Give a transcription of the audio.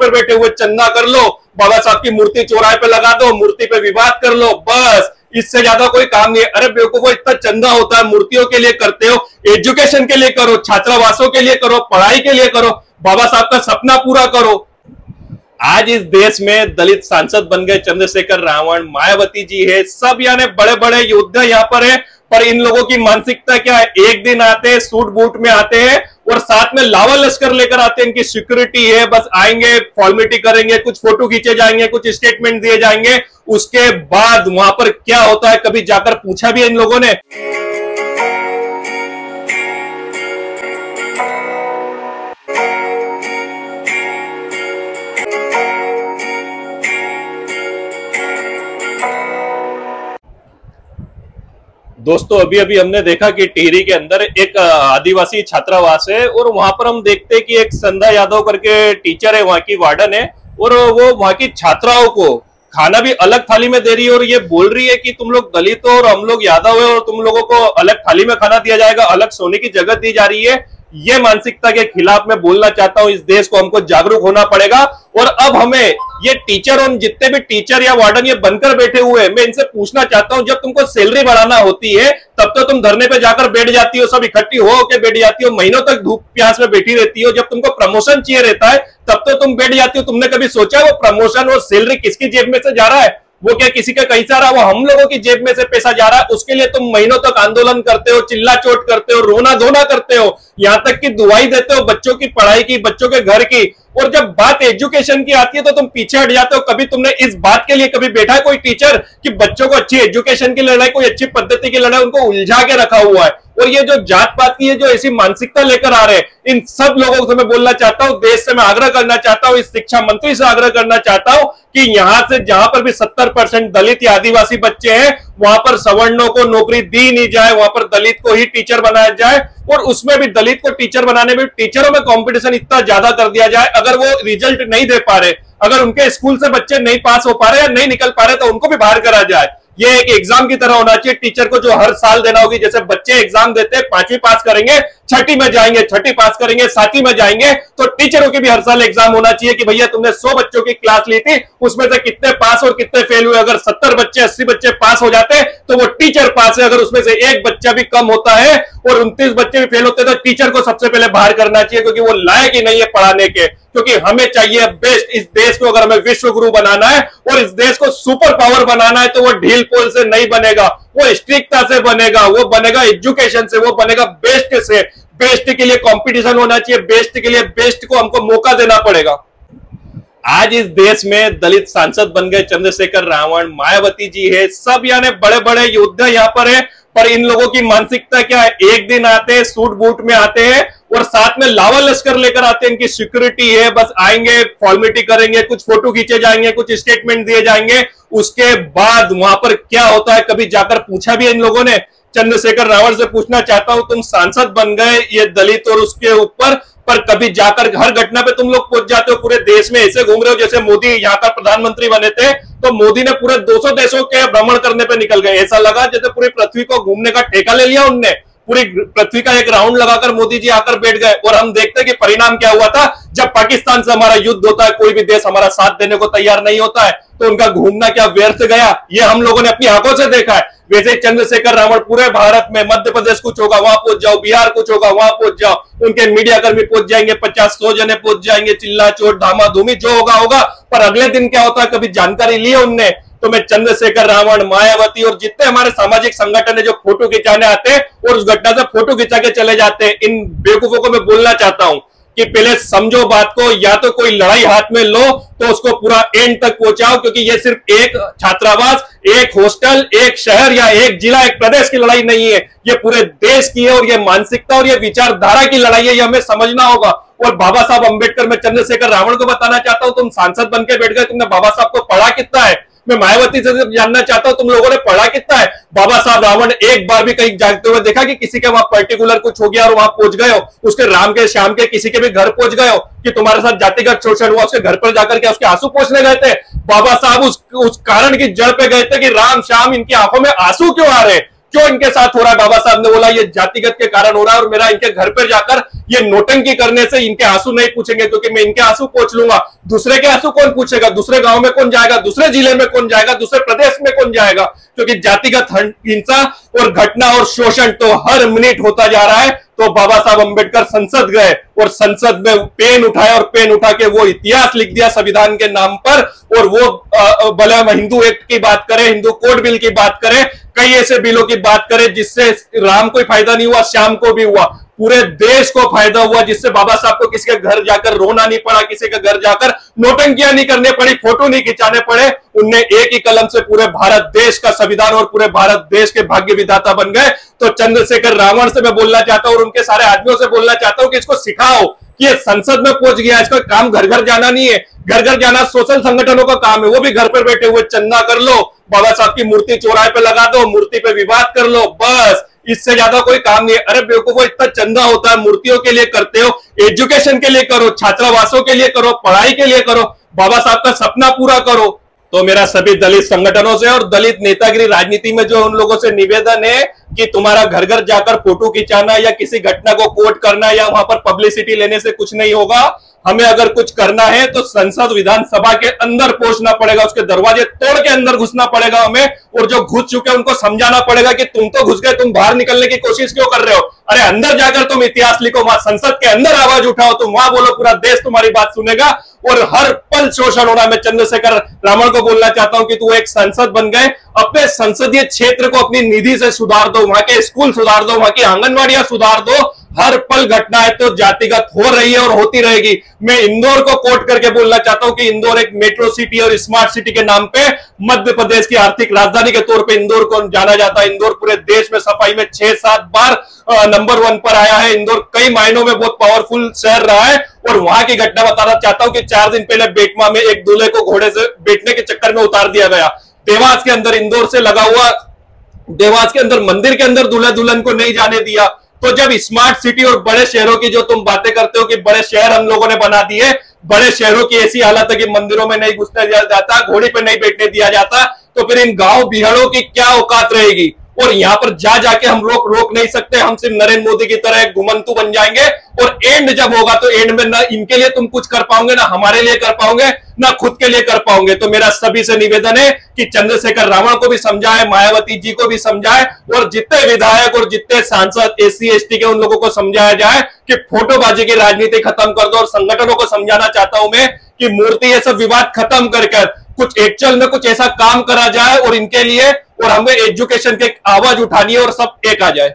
पर बैठे हुए चंदा कर लो, बाबा साहब की मूर्ति चौराहे पे लगा दो, मूर्ति पे विवाद कर लो, बस इससे ज्यादा कोई काम नहीं है। अरे बेवकूफो, इतना चंदा होता है, मूर्तियों के लिए करते हो, एजुकेशन के लिए करो, छात्रावासों के लिए करो, पढ़ाई के लिए करो, बाबा साहब का सपना पूरा करो। आज इस देश में दलित सांसद बन गए चंद्रशेखर रावण, मायावती जी है, सब यानी बड़े बड़े योद्धा यहाँ पर है। पर इन लोगों की मानसिकता क्या है, एक दिन आते हैं, सूट बूट में आते हैं और साथ में लावा लश्कर लेकर आते हैं, इनकी सिक्योरिटी है, बस आएंगे, फॉर्मेलिटी करेंगे, कुछ फोटो खींचे जाएंगे, कुछ स्टेटमेंट दिए जाएंगे, उसके बाद वहां पर क्या होता है कभी जाकर पूछा भी है इन लोगों ने? दोस्तों अभी अभी हमने देखा कि टिहरी के अंदर एक आदिवासी छात्रावास है और वहां पर हम देखते हैं कि एक संध्या यादव करके टीचर है, वहां की वार्डन है, और वो वहां की छात्राओं को खाना भी अलग थाली में दे रही है और ये बोल रही है कि तुम लोग दलित हो और हम लोग यादव है और तुम लोगों को अलग थाली में खाना दिया जाएगा, अलग सोने की जगह दी जा रही है। ये मानसिकता के खिलाफ मैं बोलना चाहता हूं, इस देश को हमको जागरूक होना पड़ेगा। और अब हमें ये टीचर और जितने भी टीचर या वार्डन ये बनकर बैठे हुए हैं, मैं इनसे पूछना चाहता हूं, जब तुमको सैलरी बढ़ाना होती है तब तो तुम धरने पे जाकर बैठ जाती हो, सब इकट्ठी हो के बैठ जाती हो, महीनों तक धूप प्यास में बैठी रहती हो। जब तुमको प्रमोशन चाहिए रहता है तब तो तुम बैठ जाती हो। तुमने कभी सोचा वो प्रमोशन और सैलरी किसकी जेब में से जा रहा है? वो क्या किसी का कहीं से आ रहा है? वो हम लोगों की जेब में से पैसा जा रहा है। उसके लिए तुम महीनों तक आंदोलन करते हो, चिल्ला चोट करते हो, रोना धोना करते हो, यहां तक कि दुआई देते हो बच्चों की पढ़ाई की, बच्चों के घर की। और जब बात एजुकेशन की आती है तो तुम पीछे हट जाते हो। कभी तुमने इस बात के लिए कभी बैठा है कोई टीचर कि बच्चों को अच्छी एजुकेशन की लड़ाई, कोई अच्छी पद्धति की लड़ाई, उनको उलझा के रखा हुआ है। और ये जो जात पात की है, जो ऐसी मानसिकता लेकर आ रहे हैं, इन सब लोगों से मैं बोलना चाहता हूं, देश से मैं आग्रह करना चाहता हूं, इस शिक्षा मंत्री से आग्रह करना चाहता हूं कि यहां से जहां पर भी 70% दलित या आदिवासी बच्चे हैं, वहां पर सवर्णों को नौकरी दी नहीं जाए, वहां पर दलित को ही टीचर बनाया जाए। और उसमें भी दलित को टीचर बनाने में टीचरों में कंपटीशन इतना ज्यादा कर दिया जाए, अगर वो रिजल्ट नहीं दे पा रहे, अगर उनके स्कूल से बच्चे नहीं पास हो पा रहे या नहीं निकल पा रहे, तो उनको भी बाहर करा जाए। ये एक एग्जाम की तरह होना चाहिए टीचर को, जो हर साल देना होगी। जैसे बच्चे एग्जाम देते हैं, 5वीं पास करेंगे, 6ठी में जाएंगे, 6ठी पास करेंगे, 7वीं में जाएंगे, तो टीचरों की भी हर साल एग्जाम होना चाहिए कि भैया तुमने 100 बच्चों की क्लास ली थी, उसमें से कितने पास और कितने फेल हुए। अगर 70 बच्चे 80 बच्चे पास हो जाते तो वो टीचर पास है। अगर उसमें से एक बच्चा भी कम होता है और 29 बच्चे भी फेल होते हैं तो टीचर को सबसे पहले बाहर करना चाहिए, क्योंकि वो लायक ही नहीं है पढ़ाने के। क्योंकि हमें चाहिए बेस्ट। इस देश को अगर हमें विश्व गुरु बनाना है और इस देश को सुपर पावर बनाना है, तो वो ढील पोल से नहीं बनेगा, वो स्ट्रिक्टता से बनेगा, वो बनेगा एजुकेशन से, वो बनेगा बेस्ट से। बेस्ट के लिए कंपटीशन होना चाहिए, बेस्ट के लिए बेस्ट को हमको मौका देना पड़ेगा। आज इस देश में दलित सांसद बन गए चंद्रशेखर रावण, मायावती जी है, सब यानी बड़े बड़े योद्धा यहाँ पर है। पर इन लोगों की मानसिकता क्या है, एक दिन आते हैं, सूट बूट में आते हैं और साथ में लावा लश्कर लेकर आते हैं, इनकी सिक्योरिटी है, बस आएंगे, फॉर्मेलिटी करेंगे, कुछ फोटो खींचे जाएंगे, कुछ स्टेटमेंट दिए जाएंगे, उसके बाद वहां पर क्या होता है कभी जाकर पूछा भी है इन लोगों ने? चंद्रशेखर रावण से पूछना चाहता हूं, तुम सांसद बन गए ये दलित और उसके ऊपर, पर कभी जाकर हर घटना पे तुम लोग पहुंच जाते हो, पूरे देश में ऐसे घूम रहे हो जैसे मोदी यहाँ का प्रधानमंत्री बने थे तो मोदी ने पूरे 200 देशों के भ्रमण करने पे निकल गए। ऐसा लगा जैसे पूरी पृथ्वी को घूमने का ठेका ले लिया उनने, पूरी पृथ्वी का एक राउंड लगाकर मोदी जी आकर बैठ गए। और हम देखते हैं कि परिणाम क्या हुआ था। जब पाकिस्तान से हमारा युद्ध होता है, कोई भी देश हमारा साथ देने को तैयार नहीं होता है, तो उनका घूमना क्या व्यर्थ गया, ये हम लोगों ने अपनी आंखों से देखा है। वैसे चंद्रशेखर रावण पूरे भारत में, मध्य प्रदेश कुछ होगा वहां पहुंच जाओ, बिहार कुछ होगा वहां पहुंच जाओ, उनके मीडिया कर्मी पहुंच जाएंगे, 50-100 जने पहुंच जाएंगे, चिल्ला चोट धामा धूमी जो होगा होगा। पर अगले दिन क्या होता है कभी जानकारी ली है उनने? तो मैं चंद्रशेखर रावण, मायावती और जितने हमारे सामाजिक संगठन है जो फोटो खिंचाने आते हैं और उस घटना से फोटो खिंचा के चले जाते हैं, इन बेवकूफों को मैं बोलना चाहता हूं कि पहले समझो बात को, या तो कोई लड़ाई हाथ में लो तो उसको पूरा एंड तक पहुंचाओ, क्योंकि ये सिर्फ एक छात्रावास, एक हॉस्टल, एक शहर या एक जिला, एक प्रदेश की लड़ाई नहीं है, ये पूरे देश की है। और ये मानसिकता और ये विचारधारा की लड़ाई है, ये हमें समझना होगा। और बाबा साहब अंबेडकर, मैं चंद्रशेखर रावण को बताना चाहता हूं, तुम सांसद बन के बैठ गए, तुमने बाबा साहब को पढ़ा कितना है? मैं मायावती से जानना चाहता हूं तुम लोगों ने पढ़ा कितना है? बाबा साहब रावण एक बार भी कहीं जागते हुए देखा कि किसी के वहां पर्टिकुलर कुछ हो गया और वहां पहुंच गए हो, उसके राम के श्याम के किसी के भी घर पहुंच गए हो कि तुम्हारे साथ जातिगत शोषण हुआ, उसके घर पर जाकर के उसके आंसू पोंछने गए थे? बाबा साहब उस कारण की जड़ पे गए थे कि राम श्याम इनकी आंखों में आंसू क्यों आ रहे, क्यों इनके साथ हो रहा है? बाबा साहब ने बोला ये जातिगत के कारण हो रहा है और मेरा इनके घर पर जाकर ये नोटंकी करने से इनके आंसू नहीं पूछेंगे, क्योंकि मैं इनके आंसू पोंछ लूंगा। दूसरे के आंसू कौन पूछेगा? दूसरे गांव में कौन जाएगा? दूसरे जिले में कौन जाएगा? दूसरे प्रदेश में कौन जाएगा? क्योंकि जातिगत हिंसा और घटना और शोषण तो हर मिनट होता जा रहा है। तो बाबा साहब अंबेडकर संसद गए और संसद में पेन उठाया और पेन उठा के वो इतिहास लिख दिया संविधान के नाम पर। और वो भले हम हिंदू एक्ट की बात करें, हिंदू कोड बिल की बात करें, कई ऐसे बिलों की बात करें जिससे राम को फायदा नहीं हुआ, श्याम को भी हुआ, पूरे देश को फायदा हुआ, जिससे बाबा साहब को किसी के घर जाकर रोना नहीं पड़ा, किसी के घर जाकर नोटंकियां नहीं करने पड़ी, फोटो नहीं खिंचाने पड़े। उनने एक ही कलम से पूरे भारत देश का संविधान और पूरे भारत देश के भाग्य विधाता बन गए। तो चंद्रशेखर रावण से मैं बोलना चाहता हूं और उनके सारे आदमियों से बोलना चाहता हूं कि इसको सिखाओ कि ये संसद में पहुंच गया, इसका काम घर घर जाना नहीं है। घर घर जाना सोशल संगठनों का काम है, वो भी घर पर बैठे हुए चंदा कर लो, बाबा साहब की मूर्ति चौराहे पे लगा दो, मूर्ति पे विवाद कर लो, बस। इससे ज्यादा कोई काम नहीं है। अरे बेवकूफो, इतना चंदा होता है, मूर्तियों के लिए करते हो, एजुकेशन के लिए करो, छात्रावासों के लिए करो, पढ़ाई के लिए करो, बाबा साहब का सपना पूरा करो। तो मेरा सभी दलित संगठनों से और दलित नेतागिरी राजनीति में जो उन लोगों से निवेदन है कि तुम्हारा घर घर जाकर फोटो खिंचाना या किसी घटना को कोट करना या वहां पर पब्लिसिटी लेने से कुछ नहीं होगा। हमें अगर कुछ करना है तो संसद विधानसभा के अंदर पहुंचना पड़ेगा, उसके दरवाजे तोड़ के अंदर घुसना पड़ेगा हमें। और जो घुस चुके हैं उनको समझाना पड़ेगा कि तुम तो घुस गए, तुम बाहर निकलने की कोशिश क्यों कर रहे हो? अरे अंदर जाकर तुम इतिहास लिखो, वहां संसद के अंदर आवाज उठाओ, तुम वहां बोलो, पूरा देश तुम्हारी बात सुनेगा। और हर पल शोषण हो रहा है। मैं चंद्रशेखर रावण को बोलना चाहता हूं कि तू एक सांसद बन गए, अपने संसदीय क्षेत्र को अपनी निधि से सुधार दो, वहां के स्कूल सुधार दो, वहां की आंगनबाड़ियां सुधार दो। हर पल घटनाएं तो जातिगत हो रही है और होती रहेगी। मैं इंदौर को कोट करके बोलना चाहता हूं कि इंदौर एक मेट्रो सिटी और स्मार्ट सिटी के नाम पे मध्य प्रदेश की आर्थिक राजधानी के तौर पे इंदौर को जाना जाता है। इंदौर पूरे देश में सफाई में 6-7 बार नंबर 1 पर आया है। इंदौर कई मायनों में बहुत पावरफुल शहर रहा है। और वहां की घटना बताना चाहता हूं कि 4 दिन पहले बेटमा में एक दूल्हे को घोड़े से बैठने के चक्कर में उतार दिया गया। देवास के अंदर, इंदौर से लगा हुआ देवास के अंदर मंदिर के अंदर दूल्हा दुल्हन को नहीं जाने दिया। तो जब स्मार्ट सिटी और बड़े शहरों की जो तुम बातें करते हो कि बड़े शहर हम लोगों ने बना दिए, बड़े शहरों की ऐसी हालत है कि मंदिरों में नहीं घुसने दिया जाता, घोड़ी पे नहीं बैठने दिया जाता, तो फिर इन गांव बिहाड़ों की क्या औकात रहेगी? और यहां पर जा जाके हम रोक नहीं सकते। हम सिर्फ नरेंद्र मोदी की तरह घुमंतु बन जाएंगे और एंड जब होगा तो एंड में ना इनके लिए तुम कुछ कर पाओगे, ना हमारे लिए कर पाओगे, ना खुद के लिए कर पाओगे। तो मेरा सभी से निवेदन है कि चंद्रशेखर रावण को भी समझाए, मायावती जी को भी समझाए और जितने विधायक और जितने सांसद SC ST के उन लोगों को समझाया जाए कि फोटोबाजी की राजनीति खत्म कर दो। और संगठनों को समझाना चाहता हूं मैं कि मूर्ति ये सब विवाद खत्म कर कुछ एक्चुअल में कुछ ऐसा काम करा जाए और इनके लिए और हमें एजुकेशन की आवाज उठानी है और सब एक आ जाए।